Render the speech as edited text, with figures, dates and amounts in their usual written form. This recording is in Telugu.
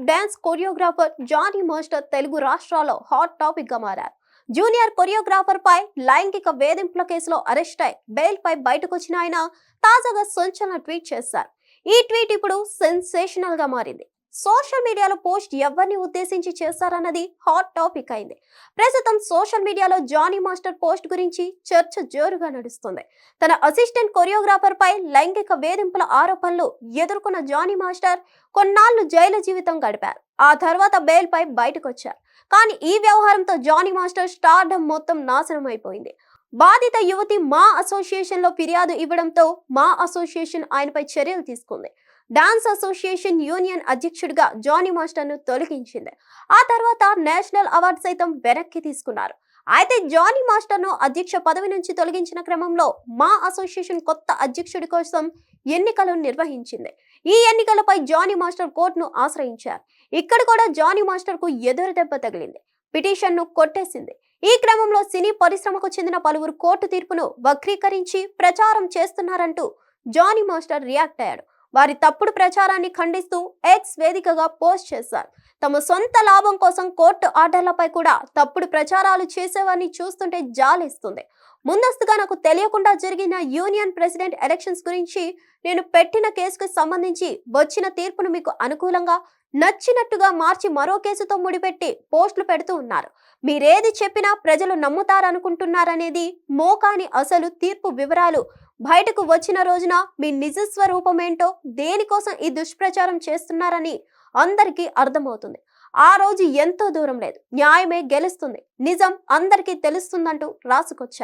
Dance choreographer Jani master Telugu రాష్ట్రాల్లో హాట్ టాపిక్ గా మారారు. జూనియర్ కొరియోగ్రాఫర్ పై లైంగిక వేధింపుల కేసులో అరెస్ట్ అయి బెయిల్ పై బయటకు వచ్చిన ఆయన తాజాగా సంచలన ట్వీట్ చేశారు. ఈ ట్వీట్ ఇప్పుడు సెన్సేషనల్ గా మారింది. సోషల్ మీడియాలో పోస్ట్ ఎవరిని ఉద్దేశించి చేశారన్నది హాట్ టాపిక్ అయింది. ప్రస్తుతం సోషల్ మీడియాలో జానీ మాస్టర్ పోస్ట్ గురించి చర్చ జోరుగా నడుస్తుంది. తన అసిస్టెంట్ కొరియోగ్రాఫర్ పై లైంగిక వేధింపుల ఆరోపణలు ఎదుర్కొన్న జానీ మాస్టర్ కొన్నాళ్లు జైలు జీవితం గడిపారు. ఆ తర్వాత బెయిల్ పై బయటకు వచ్చారు. కానీ ఈ వ్యవహారంతో జానీ మాస్టర్ స్టార్డమ్ మొత్తం నాశనం అయిపోయింది. బాధిత యువతి మా అసోసియేషన్ లో ఫిర్యాదు ఇవ్వడంతో మా అసోసియేషన్ ఆయనపై చర్యలు తీసుకుంది. డాన్స్ అసోసియేషన్ యూనియన్ అధ్యక్షుడిగా జానీ మాస్టర్ ను తొలగించింది. ఆ తర్వాత నేషనల్ అవార్డు సైతం వెనక్కి తీసుకున్నారు. అయితే జానీ మాస్టర్ ను అధ్యక్ష పదవి నుంచి తొలగించిన క్రమంలో మా అసోసియేషన్ కొత్త అధ్యక్షుడి కోసం ఎన్నికలు నిర్వహించింది. ఈ ఎన్నికలపై జానీ మాస్టర్ కోర్టును ఆశ్రయించారు. ఇక్కడ కూడా జానీ మాస్టర్ కు ఎదురు దెబ్బ తగిలింది. పిటిషన్ ను కొట్టేసింది. ఈ క్రమంలో సినీ పరిశ్రమకు చెందిన పలువురు కోర్టు తీర్పును వక్రీకరించి ప్రచారం చేస్తున్నారంటూ జానీ మాస్టర్ రియాక్ట్ అయ్యాడు. వారి తప్పుడు ప్రచారాన్ని ఖండిస్తూ ఎక్స్ వేదికగా పోస్ట్ చేశారు. తమ సొంత లాభం కోసం కోర్టు ఆర్డర్లపై కూడా తప్పుడు ప్రచారాలు చేసేవారిని చూస్తుంటే జాలేస్తుంది. ముందస్తుగా నాకు తెలియకుండా జరిగిన యూనియన్ ప్రెసిడెంట్ ఎలక్షన్స్ గురించి నేను పెట్టిన కేసుకు సంబంధించి వచ్చిన తీర్పును మీకు అనుకూలంగా నచ్చినట్టుగా మార్చి మరో కేసుతో ముడిపెట్టి పోస్టులు పెడుతూ ఉన్నారు. మీరేది చెప్పినా ప్రజలు నమ్ముతారనుకుంటున్నారనేది మోకాని అసలు తీర్పు వివరాలు బయటకు వచ్చిన రోజున మీ నిజ స్వరూపమేంటో, దేనికోసం ఈ దుష్ప్రచారం చేస్తున్నారని అందరికీ అర్థమవుతుంది. ఆ రోజు ఎంతో దూరం లేదు, న్యాయమే గెలుస్తుంది, నిజం అందరికీ తెలుస్తుందంటూ రాసుకొచ్చారు.